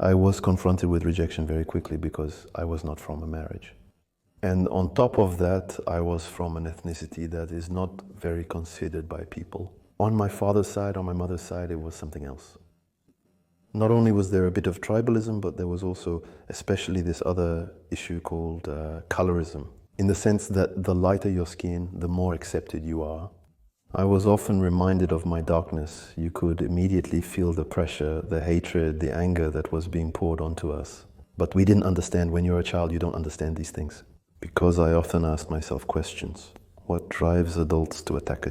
I was confronted with rejection very quickly because I was not from a marriage. And on top of that, I was from an ethnicity that is not very considered by people. On my father's side, on my mother's side, it was something else. Not only was there a bit of tribalism, but there was also especially this other issue called colorism, in the sense that the lighter your skin, the more accepted you are. I was often reminded of my darkness. You could immediately feel the pressure, the hatred, the anger that was being poured onto us. But we didn't understand. When you're a child, you don't understand these things. Because I often asked myself questions. What drives adults to attack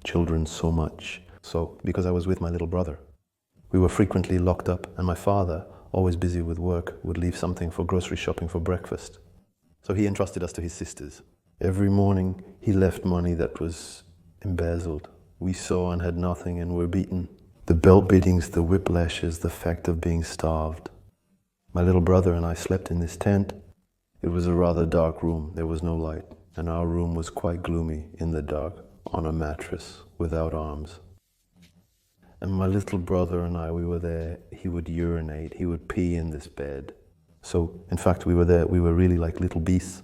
children so much? So, because I was with my little brother. We were frequently locked up, and my father, always busy with work, would leave something for grocery shopping for breakfast. So he entrusted us to his sisters. Every morning, he left money that was embezzled. We saw and had nothing and were beaten. The belt beatings, the whiplashes, the fact of being starved. My little brother and I slept in this tent. It was a rather dark room. There was no light, and our room was quite gloomy in the dark, on a mattress, without arms. And my little brother and I, we were there. He would urinate, he would pee in this bed. So, in fact, we were there. We were really like little beasts.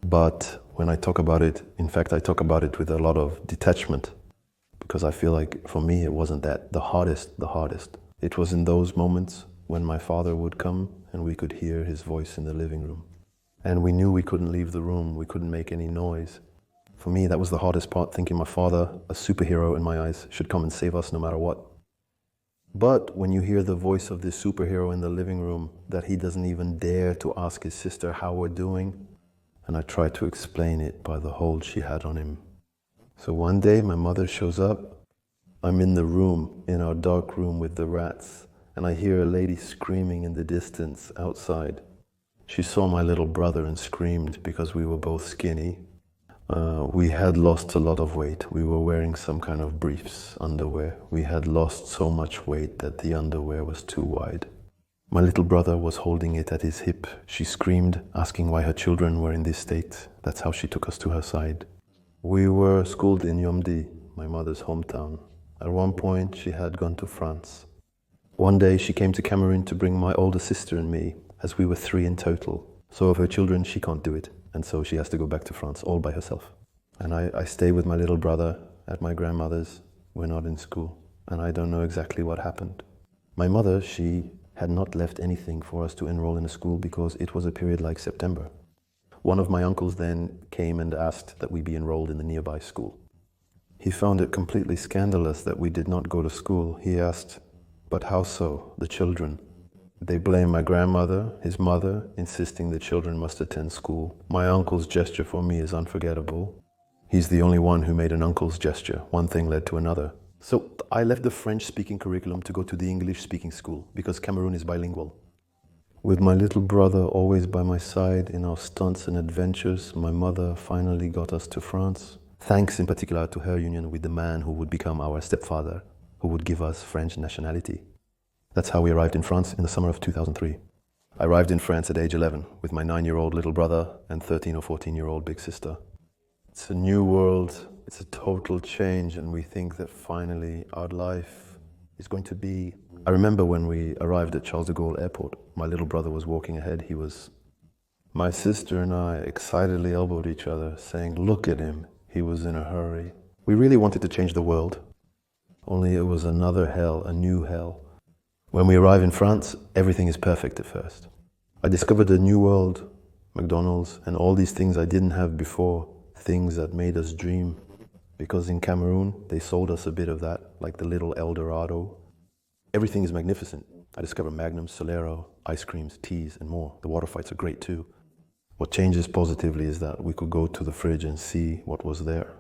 But when I talk about it, in fact, I talk about it with a lot of detachment, because I feel like for me, it wasn't that the hardest. It was in those moments when my father would come and we could hear his voice in the living room. And we knew we couldn't leave the room, we couldn't make any noise. For me, that was the hardest part, thinking my father, a superhero in my eyes, should come and save us no matter what. But when you hear the voice of this superhero in the living room, that he doesn't even dare to ask his sister how we're doing, and I tried to explain it by the hold she had on him. So one day my mother shows up. I'm in the room, in our dark room with the rats, and I hear a lady screaming in the distance outside. She saw my little brother and screamed because we were both skinny. We had lost a lot of weight. We were wearing some kind of briefs, underwear. We had lost so much weight that the underwear was too wide. My little brother was holding it at his hip. She screamed, asking why her children were in this state. That's how she took us to her side. We were schooled in Yomdi, my mother's hometown. At one point, she had gone to France. One day, she came to Cameroon to bring my older sister and me, as we were 3 in total. So of her children, she can't do it, and so she has to go back to France all by herself. And I stay with my little brother at my grandmother's. We're not in school, and I don't know exactly what happened. My mother, she had not left anything for us to enroll in a school because it was a period like September. One of my uncles then came and asked that we be enrolled in the nearby school. He found it completely scandalous that we did not go to school. He asked, "But how so, the children?" They blame my grandmother, his mother, insisting the children must attend school. My uncle's gesture for me is unforgettable. He's the only one who made an uncle's gesture. One thing led to another. So I left the French-speaking curriculum to go to the English-speaking school because Cameroon is bilingual. With my little brother always by my side in our stunts and adventures, my mother finally got us to France. Thanks in particular to her union with the man who would become our stepfather, who would give us French nationality. That's how we arrived in France in the summer of 2003. I arrived in France at age 11 with my 9-year-old little brother and 13 or 14-year-old big sister. It's a new world, it's a total change, and we think that finally our life is going to be... I remember when we arrived at Charles de Gaulle Airport, my little brother was walking ahead. My sister and I excitedly elbowed each other, saying, "Look at him, he was in a hurry." We really wanted to change the world, only it was another hell, a new hell. When we arrive in France, everything is perfect at first. I discovered a new world, McDonald's, and all these things I didn't have before, things that made us dream. Because in Cameroon, they sold us a bit of that, like the little El Dorado. Everything is magnificent. I discovered Magnums, Solero, ice creams, teas, and more. The water fights are great too. What changes positively is that we could go to the fridge and see what was there.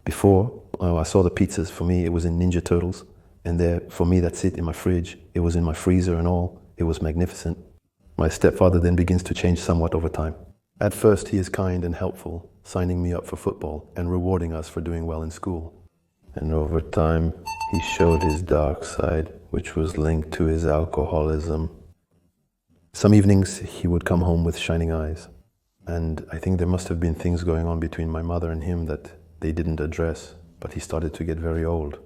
Before, I saw the pizzas. For me, it was in Ninja Turtles. And there, for me, that's it, in my fridge. It was in my freezer and all. It was magnificent. My stepfather then begins to change somewhat over time. At first, he is kind and helpful, signing me up for football and rewarding us for doing well in school. And over time, he showed his dark side, which was linked to his alcoholism. Some evenings, he would come home with shining eyes. And I think there must have been things going on between my mother and him that they didn't address, but he started to get very old.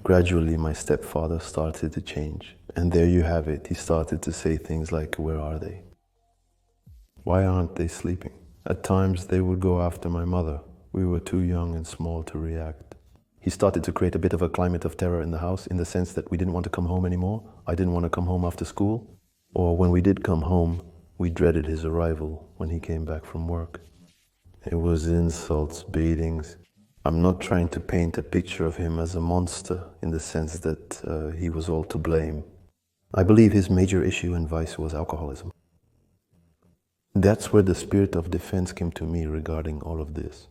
Gradually, my stepfather started to change. And there you have it. He started to say things like, "Where are they? Why aren't they sleeping?" At times, they would go after my mother. We were too young and small to react. He started to create a bit of a climate of terror in the house, in the sense that we didn't want to come home anymore. I didn't want to come home after school. Or when we did come home, we dreaded his arrival when he came back from work. It was insults, beatings. I'm not trying to paint a picture of him as a monster in the sense that he was all to blame. I believe his major issue and vice was alcoholism. That's where the spirit of defense came to me regarding all of this.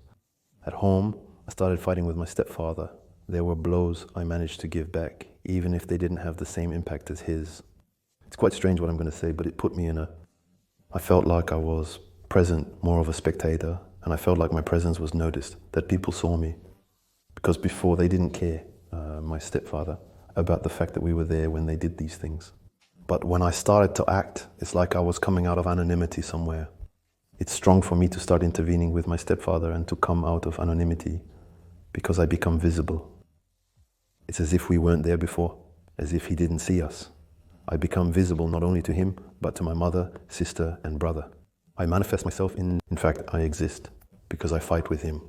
At home, I started fighting with my stepfather. There were blows I managed to give back, even if they didn't have the same impact as his. It's quite strange what I'm going to say, but it put me I felt like I was present, more of a spectator, and I felt like my presence was noticed, that people saw me. Because before, they didn't care, my stepfather, about the fact that we were there when they did these things. But when I started to act, it's like I was coming out of anonymity somewhere. It's strong for me to start intervening with my stepfather and to come out of anonymity because I become visible. It's as if we weren't there before, as if he didn't see us. I become visible not only to him, but to my mother, sister, and brother. I manifest myself in fact, I exist because I fight with him.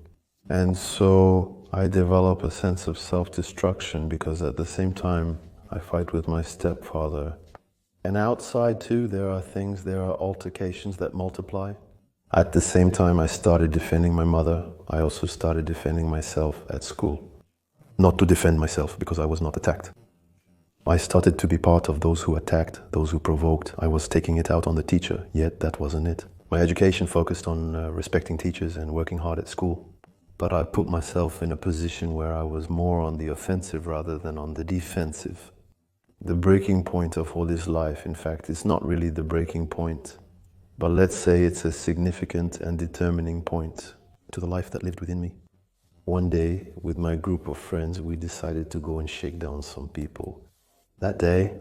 And so I develop a sense of self-destruction because at the same time, I fight with my stepfather. And outside too, there are altercations that multiply. At the same time I started defending my mother, I also started defending myself at school. Not to defend myself because I was not attacked. I started to be part of those who attacked, those who provoked. I was taking it out on the teacher, yet that wasn't it. My education focused on respecting teachers and working hard at school. But I put myself in a position where I was more on the offensive rather than on the defensive. The breaking point of all this life, in fact, is not really the breaking point, but let's say it's a significant and determining point to the life that lived within me. One day, with my group of friends, we decided to go and shake down some people. That day,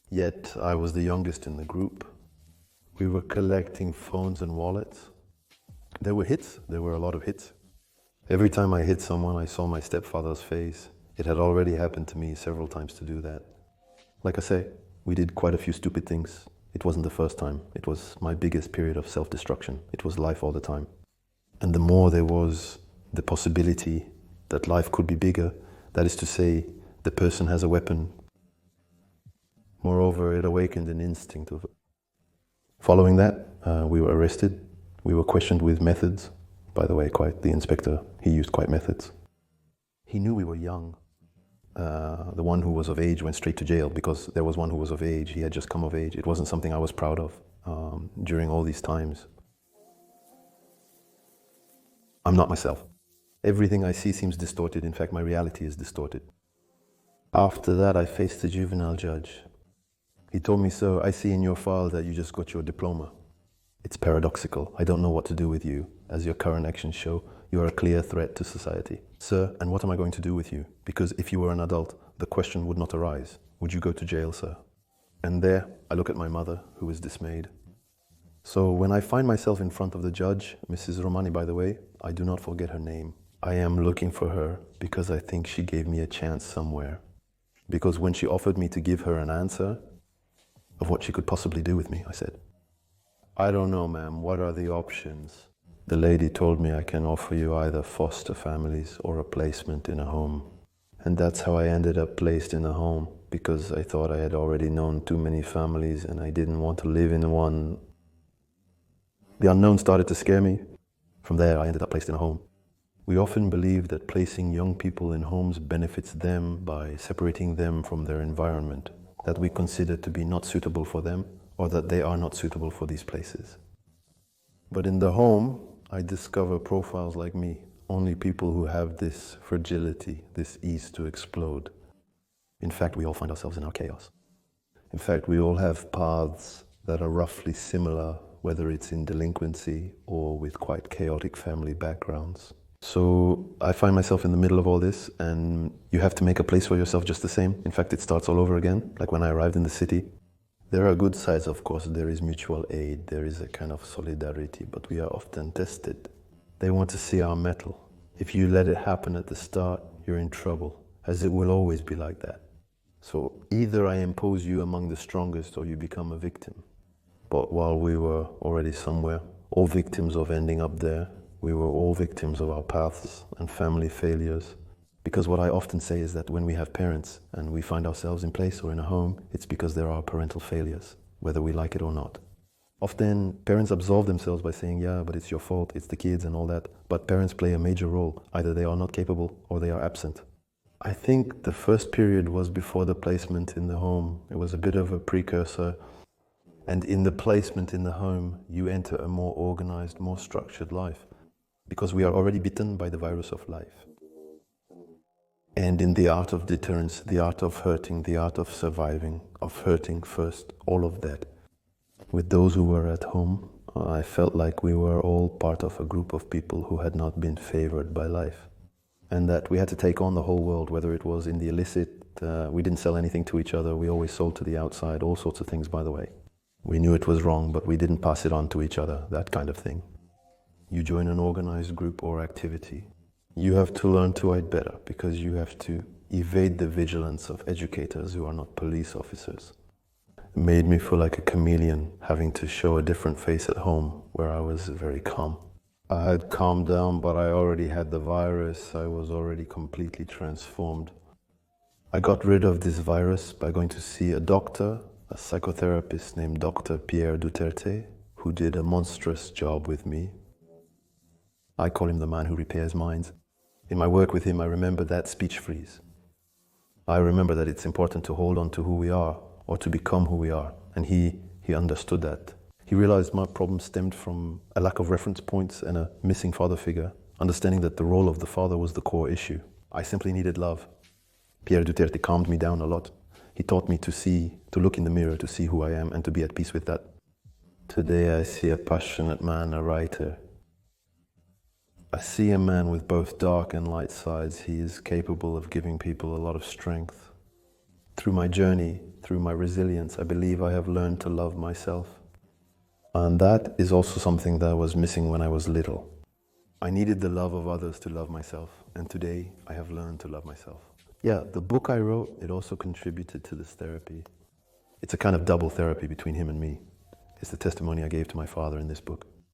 yet I was the youngest in the group. We were collecting phones and wallets. There were hits, there were a lot of hits. Every time I hit someone, I saw my stepfather's face. It had already happened to me several times to do that. Like I say, we did quite a few stupid things. It wasn't the first time. It was my biggest period of self-destruction. It was life all the time. And the more there was the possibility that life could be bigger, that is to say, the person has a weapon. Moreover, it awakened an instinct of it. Following that, we were arrested. We were questioned with methods. By the way, the inspector, he used quite methods. He knew we were young. The one who was of age went straight to jail because there was one who was of age. He had just come of age. It wasn't something I was proud of during all these times. I'm not myself. Everything I see seems distorted. In fact, my reality is distorted. After that, I faced the juvenile judge. He told me, "So I see in your file that you just got your diploma. It's paradoxical. I don't know what to do with you. As your current actions show, you are a clear threat to society. Sir, and what am I going to do with you? Because if you were an adult, the question would not arise. Would you go to jail, sir?" And there, I look at my mother, who is dismayed. So when I find myself in front of the judge, Mrs. Romani, by the way, I do not forget her name. I am looking for her because I think she gave me a chance somewhere. Because when she offered me to give her an answer of what she could possibly do with me, I said, "I don't know, ma'am, what are the options?" The lady told me, "I can offer you either foster families or a placement in a home." And that's how I ended up placed in a home, because I thought I had already known too many families and I didn't want to live in one. The unknown started to scare me. From there, I ended up placed in a home. We often believe that placing young people in homes benefits them by separating them from their environment, that we consider to be not suitable for them, or that they are not suitable for these places. But in the home, I discover profiles like me, only people who have this fragility, this ease to explode. In fact, we all find ourselves in our chaos. In fact, we all have paths that are roughly similar, whether it's in delinquency or with quite chaotic family backgrounds. So I find myself in the middle of all this, and you have to make a place for yourself just the same. In fact, it starts all over again, like when I arrived in the city. There are good sides, of course. There is mutual aid, there is a kind of solidarity, but we are often tested. They want to see our mettle. If you let it happen at the start, you're in trouble. as it will always be like that. So either I impose you among the strongest or you become a victim. But while we were already somewhere, all victims of ending up there, we were all victims of our paths and family failures. Because what I often say is that when we have parents and we find ourselves in place or in a home, it's because there are parental failures, whether we like it or not. Often parents absolve themselves by saying, yeah, but it's your fault, it's the kids and all that. But parents play a major role. Either they are not capable or they are absent. I think the first period was before the placement in the home. It was a bit of a precursor. And in the placement in the home, you enter a more organized, more structured life. Because we are already bitten by the virus of life. And in the art of deterrence, the art of hurting, the art of surviving, of hurting first, all of that. With those who were at home, I felt like we were all part of a group of people who had not been favored by life. And that we had to take on the whole world, whether it was in the illicit, we didn't sell anything to each other, we always sold to the outside, all sorts of things, by the way. We knew it was wrong, but we didn't pass it on to each other, that kind of thing. You join an organized group or activity. You have to learn to hide better because you have to evade the vigilance of educators who are not police officers. It made me feel like a chameleon, having to show a different face at home where I was very calm. I had calmed down, but I already had the virus. I was already completely transformed. I got rid of this virus by going to see a doctor, a psychotherapist named Dr. Pierre Duterte, who did a monstrous job with me. I call him the man who repairs minds. In my work with him, I remember that speech freeze. I remember that it's important to hold on to who we are or to become who we are. And he understood that. He realized my problem stemmed from a lack of reference points and a missing father figure, understanding that the role of the father was the core issue. I simply needed love. Pierre Duterte calmed me down a lot. He taught me to look in the mirror, to see who I am and to be at peace with that. Today I see a passionate man, a writer. I see a man with both dark and light sides. He is capable of giving people a lot of strength. Through my journey, through my resilience, I believe I have learned to love myself. And that is also something that was missing when I was little. I needed the love of others to love myself, and today I have learned to love myself. Yeah, the book I wrote, it also contributed to this therapy. It's a kind of double therapy between him and me. It's the testimony I gave to my father in this book.